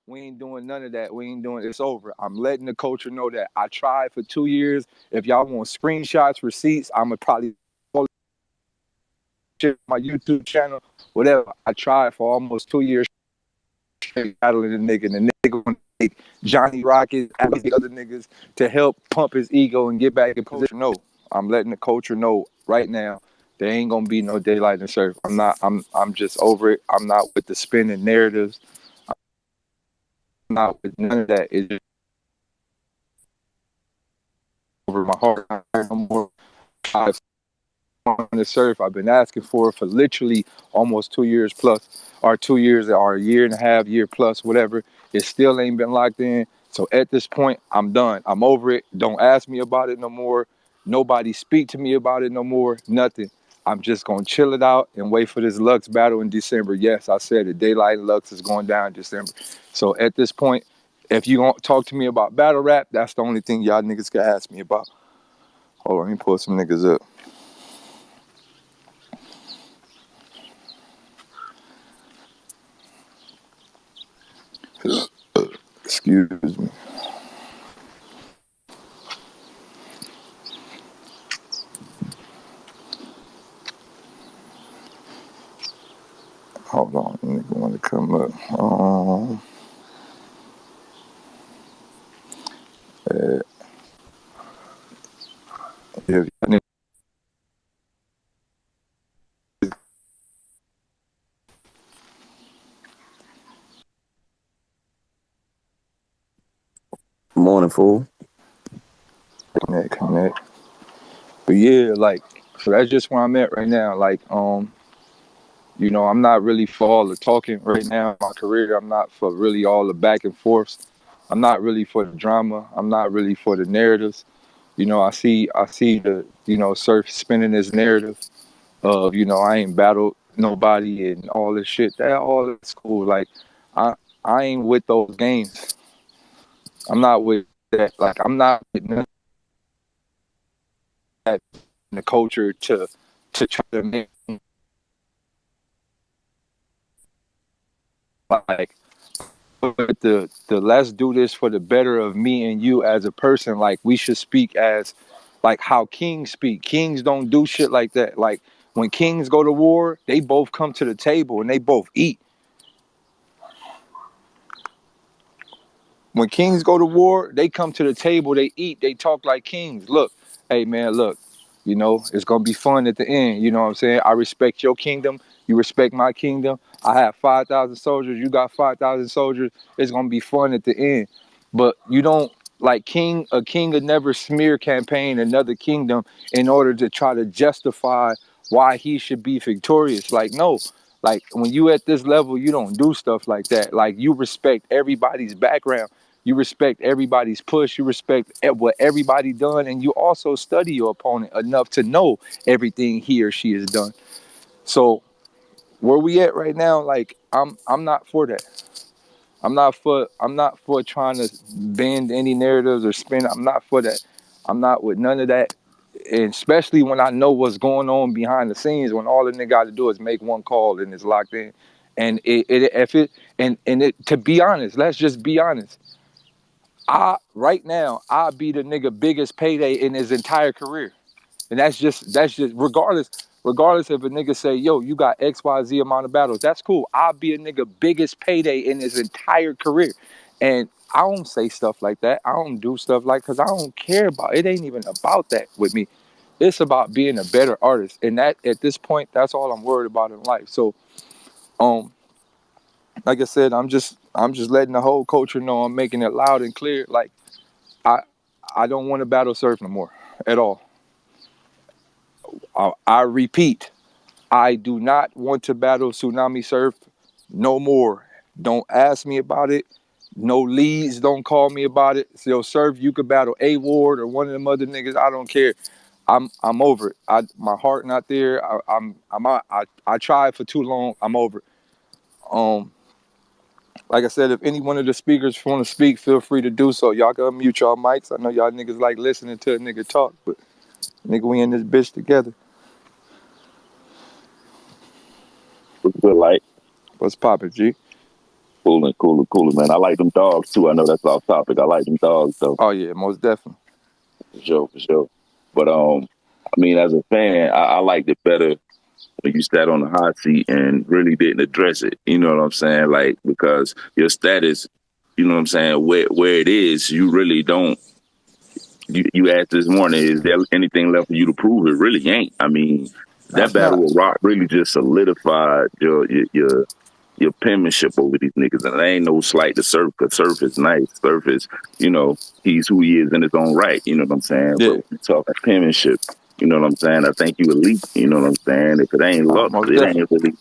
We ain't doing none of that. We ain't doing it's over. I'm letting the culture know that I tried for 2 years. If y'all want screenshots, receipts, I'ma probably shit my YouTube channel, whatever. I tried for almost 2 years straight battling the nigga, and the nigga wanna take Johnny Rockets and the other niggas to help pump his ego and get back in position. No, I'm letting the culture know right now there ain't gonna be no Daylyt and Surf. I'm just over it. I'm not with the spinning narratives. I'm not with none of that. It's just over my heart. No more. I've on the surf. I've been asking for it for literally almost 2 years plus, or 2 years, or a year and a half, year plus, whatever. It still ain't been locked in. So at this point, I'm done. I'm over it. Don't ask me about it no more. Nobody speak to me about it no more. Nothing. I'm just gonna chill it out and wait for this Lux battle in December. Yes, I said it. Daylyt and Lux is going down in December. So at this point, if you gonna talk to me about battle rap, that's the only thing y'all niggas can ask me about. Hold on, let me pull some niggas up. Excuse me. Hold on, nigga want to come up. Uh, if Morning, fool. connect. But yeah, like, so that's just where I'm at right now. Like, I'm not really for all the talking right now in my career. I'm not for really all the back and forths. I'm not really for the drama. I'm not really for the narratives. I see the, Surf spinning this narrative of, I ain't battled nobody and all this shit. That all is cool. Like, I I ain't with those games. I'm not with that. Like, I'm not with none of that in the culture to try to make like the let's do this for the better of me and you as a person. Like, we should speak as like how kings speak. Kings don't do shit like that. Like, when kings go to war, they both come to the table and they both eat. When kings go to war, they come to the table, they eat, they talk like kings. Look, hey man, look, it's gonna be fun at the end. You know what I'm saying? I respect your kingdom, you respect my kingdom. I have 5,000 soldiers, you got 5,000 soldiers. It's gonna be fun at the end. But you don't like a king would never smear campaign another kingdom in order to try to justify why he should be victorious. Like, no, like when you at this level, you don't do stuff like that. Like, you respect everybody's background. You respect everybody's push. You respect what everybody done, and you also study your opponent enough to know everything he or she has done. So where we at right now, like I'm not for that. I'm not for trying to bend any narratives or spin. I'm not for that. I'm not with none of that. And especially when I know what's going on behind the scenes, when all the nigga got to do is make one call and it's locked in. And to be honest, let's just be honest. Right now, I be the nigga biggest payday in his entire career. And that's just regardless if a nigga say, yo, you got XYZ amount of battles, that's cool. I'll be a nigga biggest payday in his entire career. And I don't say stuff like that. I don't do stuff like, because I don't care about it. Ain't even about that with me. It's about being a better artist. And that at this point, that's all I'm worried about in life. So um like I said, I'm just letting the whole culture know, I'm making it loud and clear. Like, I I don't want to battle surf no more at all. I repeat, I do not want to battle Tsunami Surf no more. Don't ask me about it. No leads. Don't call me about it. So, Surf, you could battle A Ward or one of them other niggas. I don't care. I'm over it. My heart not there. I tried for too long. I'm over it. Um, like I said, if any one of the speakers want to speak, feel free to do so. Y'all can unmute y'all mics. I know y'all niggas like listening to a nigga talk, but nigga, we in this bitch together. Good light. What's poppin', G? Coolin', man. I like them dogs too. I know that's off topic. I like them dogs though, Oh yeah, most definitely. for sure. But I mean, as a fan, I liked it better when you sat on the hot seat and really didn't address it. You know what I'm saying? Like because your status, you know what I'm saying, where it is, you really don't. You asked this morning, is there anything left for you to prove? It really ain't. I mean, that That's battle not. with Rock really just solidified your penmanship over these niggas. And it ain't no slight to Surf, because Surf is nice. Surf is, you know, he's who he is in his own right. You know what I'm saying? But Yeah. when you talk penmanship, you know what I'm saying? I think you elite. You know what I'm saying? If it ain't Lux, Most definitely.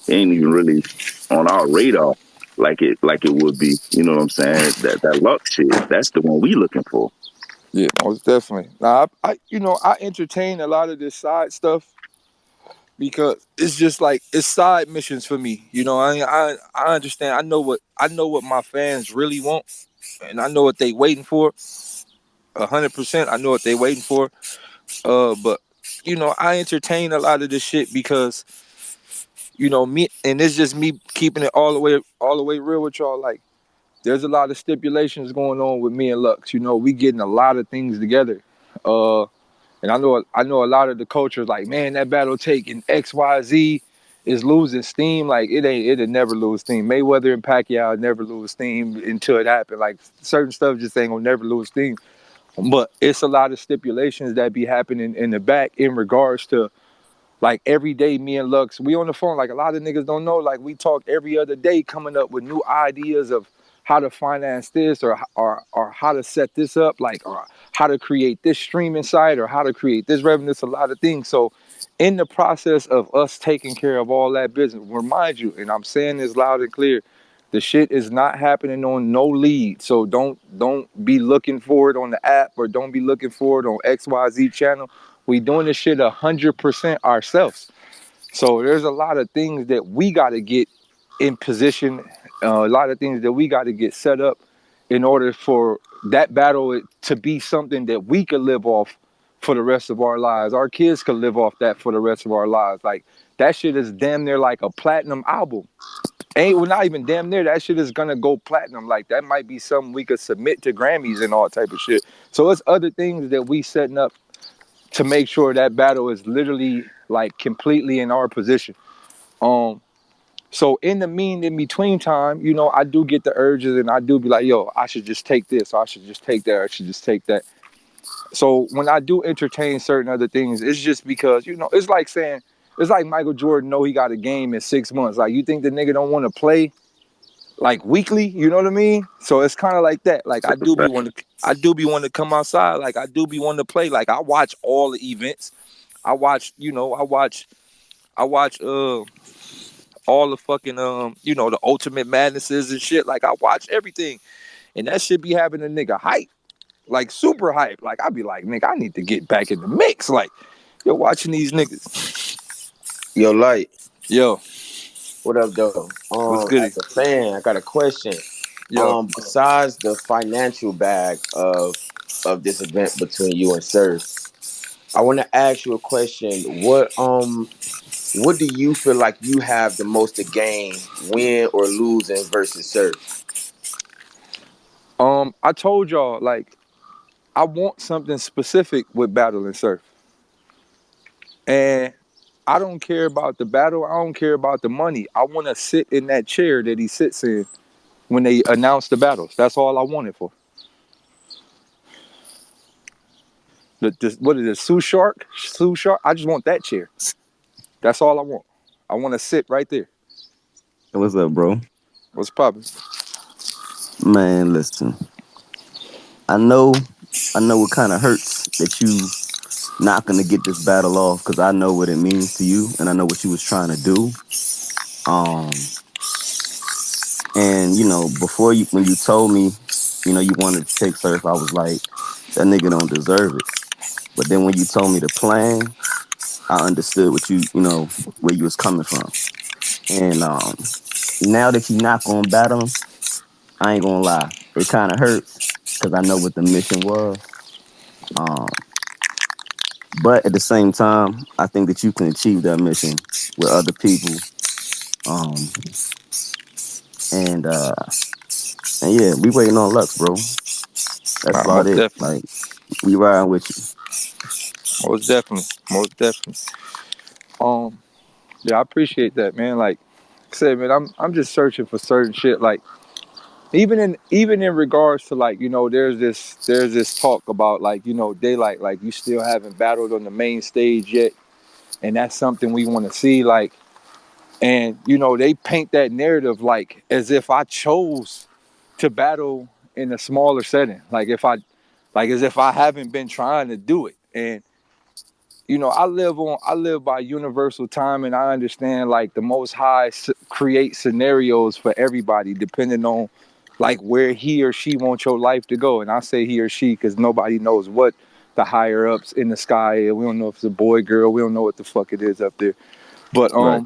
it ain't even really on our radar like it would be. You know what I'm saying? That Lux shit, that's the one we looking for. Yeah, most definitely. Now, I entertain a lot of this side stuff because it's just like it's side missions for me. I understand. I know what my fans really want, and I know what they waiting for. 100%. I know what they waiting for. But I entertain a lot of this shit because me, and it's just me keeping it all the way real with y'all. Like, there's a lot of stipulations going on with me and Lux. We getting a lot of things together. Uh, And I know a lot of the culture is like, man, that battle taking XYZ is losing steam. Like it'll never lose steam. Mayweather and Pacquiao never lose steam until it happened. Like certain stuff just ain't gonna never lose steam. But it's a lot of stipulations that be happening in the back in regards to like every day me and Lux, we on the phone. Like a lot of niggas don't know. Like we talk every other day coming up with new ideas of how to finance this or how to set this up, like or how to create this streaming site or how to create this revenue. It's a lot of things. So in the process of us taking care of all that business, remind you, and I'm saying this loud and clear, the shit is not happening on no lead. So don't be looking for it on the app or don't be looking for it on XYZ channel. We doing this shit 100% ourselves. So there's a lot of things that we got to get in position, a lot of things that we got to get set up in order for that battle to be something that we could live off for the rest of our lives. Our kids could live off that for the rest of our lives. Like that shit is damn near like a platinum album. We're not even damn near. That shit is gonna go platinum. Like that might be something we could submit to Grammys and all type of shit. So it's other things that we setting up to make sure that battle is literally like completely in our position. Um, so in between time, I do get the urges and I do be like, yo, I should just take this, or I should just take that, or I should just take that. So when I do entertain certain other things, it's just because, it's like Michael Jordan know he got a game in 6 months. Like you think the nigga don't want to play like weekly, you know what I mean? So it's kind of like that. Like I do be wanting to come outside. Like I do be wanting to play. Like I watch all the events. I watch all the fucking the ultimate madnesses and shit. Like I watch everything. And that shit be having a nigga hype. Like super hype. Like I be like, nigga, I need to get back in the mix. Like, you're watching these niggas. Yo, Light, Yo, what up, though? what's As goody? a fan, I got a question. Yo. Besides the financial bag of this event between you and Surf, I want to ask you a question. What do you feel like you have the most to gain, win or losing versus Surf? I told y'all, like, I want something specific with battle and surf. And I don't care about the battle. I don't care about the money. I want to sit in that chair that he sits in when they announce the battles. That's all I want it for. What is it? Sue Shark? Sue Shark? I just want that chair. That's all I want. I want to sit right there. What's up, bro? What's poppin'? Man, listen. I know, I know it kind of hurts that you not gonna get this battle off because I know what it means to you and I know what you was trying to do. Um, and before when you told me, you wanted to take Surf, I was like, that nigga don't deserve it. But then when you told me the plan, I understood where you was coming from. And now that you're not gonna battle him, I ain't gonna lie, it kind of hurts because I know what the mission was. Um, but at the same time, I think that you can achieve that mission with other people. Um, And yeah, we waiting on Lux, bro. That's Nah, about most it. definitely, Like we riding with you. most definitely, most definitely. Um, yeah, I appreciate that, man. Like I said, man, I'm just searching for certain shit. Like even in regards to like there's this talk about like Daylyt, like you still haven't battled on the main stage yet, and that's something we want to see. Like, and they paint that narrative like as if I chose to battle in a smaller setting, like as if I haven't been trying to do it. And I live by universal time, and I understand like the Most High create scenarios for everybody depending on like where he or she wants your life to go. And I say he or she because nobody knows what the higher ups in the sky is. We don't know if it's a boy, girl. We don't know what the fuck it is up there. But Right.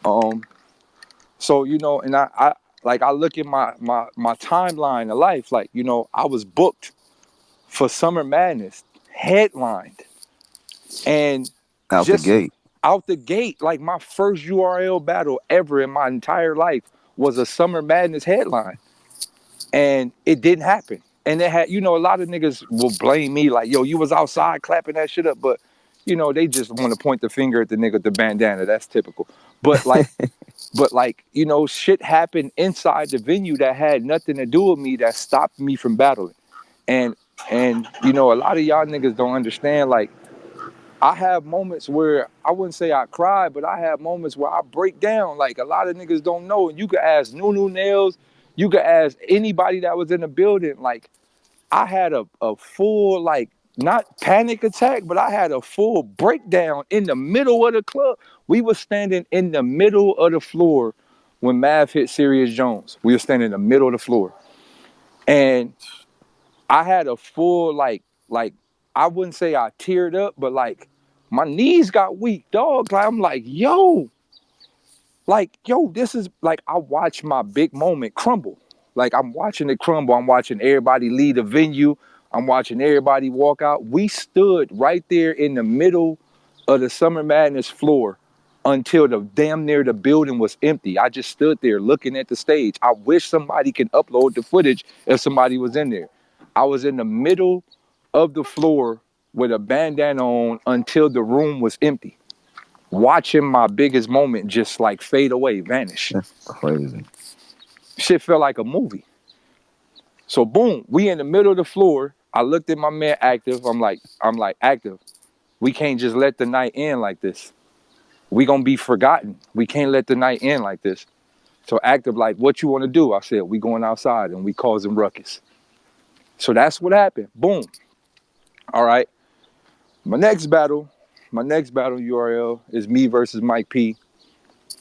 um so and I like I look at my timeline of life. Like I was booked for Summer Madness, headlined, and Out the just gate. out the gate, like my first URL battle ever in my entire life was a Summer Madness headline, and it didn't happen. And it had, a lot of niggas will blame me, like, yo, you was outside clapping that shit up, but they just want to point the finger at the nigga with the bandana. That's typical. But like, shit happened inside the venue that had nothing to do with me that stopped me from battling. And a lot of y'all niggas don't understand, like, I have moments where I wouldn't say I cry, but I have moments where I break down. Like a lot of niggas don't know. And you could ask Nunu Nails, you could ask anybody that was in the building. Like I had a full, like, not panic attack, but I had a full breakdown in the middle of the club. We were standing in the middle of the floor when Mav hit Sirius Jones. We were standing in the middle of the floor. And I had a full like I wouldn't say I teared up, but like my knees got weak, dog. Like I'm like, yo, this is like I watched my big moment crumble. Like I'm watching it crumble. I'm watching everybody leave the venue. I'm watching everybody walk out. We stood right there in the middle of the Summer Madness floor until the damn near the building was empty. I just stood there looking at the stage. I wish somebody could upload the footage if somebody was in there. I was in the middle of the floor with a bandana on until the room was empty, watching my biggest moment just like fade away, vanish. That's crazy. Shit felt like a movie. So boom, we in the middle of the floor. I looked at my man Active. I'm like Active. We can't just let the night end like this. We gonna be forgotten. We can't let the night end like this. So Active like, what you want to do? I said, we going outside and we causing ruckus. So that's what happened. Boom. All right. My next battle, URL is me versus Mike P.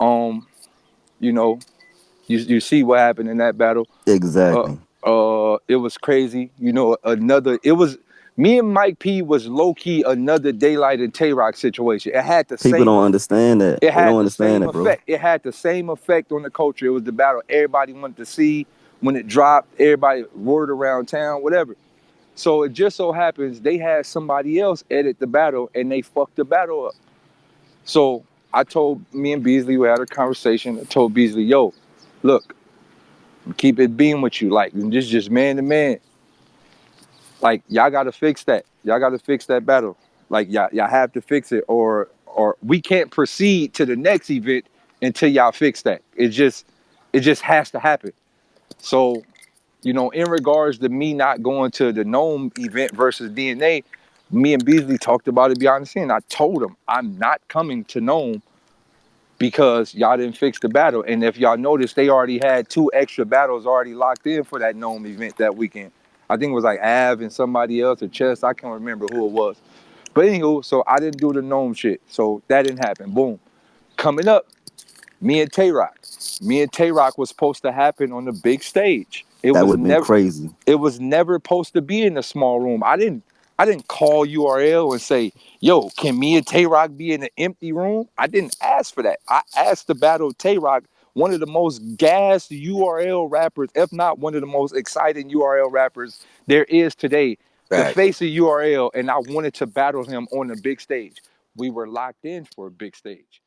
Um, you know, you see what happened in that battle. Exactly. It was crazy. It was me and Mike P was low key another Daylyt and Tay Rock situation. It had the People same don't understand that. it They had don't the understand same that, bro. effect. It had the same effect on the culture. It was the battle everybody wanted to see. When it dropped, everybody word around town, whatever. So it just so happens they had somebody else edit the battle and they fucked the battle up. So I told me and Beasley, we had a conversation. I told Beasley, yo, look, keep it being with you. Like, this is just man to man. Like, y'all gotta fix that. Y'all gotta fix that battle. Like, y'all have to fix it, or we can't proceed to the next event until y'all fix that. It just has to happen. So, in regards to me not going to the Gnome event versus DNA, me and Beasley talked about it behind the scene. I told him I'm not coming to Gnome because y'all didn't fix the battle. And if y'all noticed, they already had 2 extra battles already locked in for that Gnome event that weekend. I think it was like Av and somebody else or Chess. I can't remember who it was. But anywho, so I didn't do the Gnome shit. So that didn't happen. Boom. Coming up, me and Tay Rock. Me and Tay Rock was supposed to happen on the big stage. It That was would have been never crazy. it was never supposed to be in a small room. I didn't call URL and say, yo, can me and Tay Rock be in an empty room? I didn't ask for that. I asked to battle Tay Rock, one of the most gassed URL rappers, if not one of the most exciting URL rappers there is today, the Facts. face of URL, and I wanted to battle him on the big stage. We were locked in for a big stage.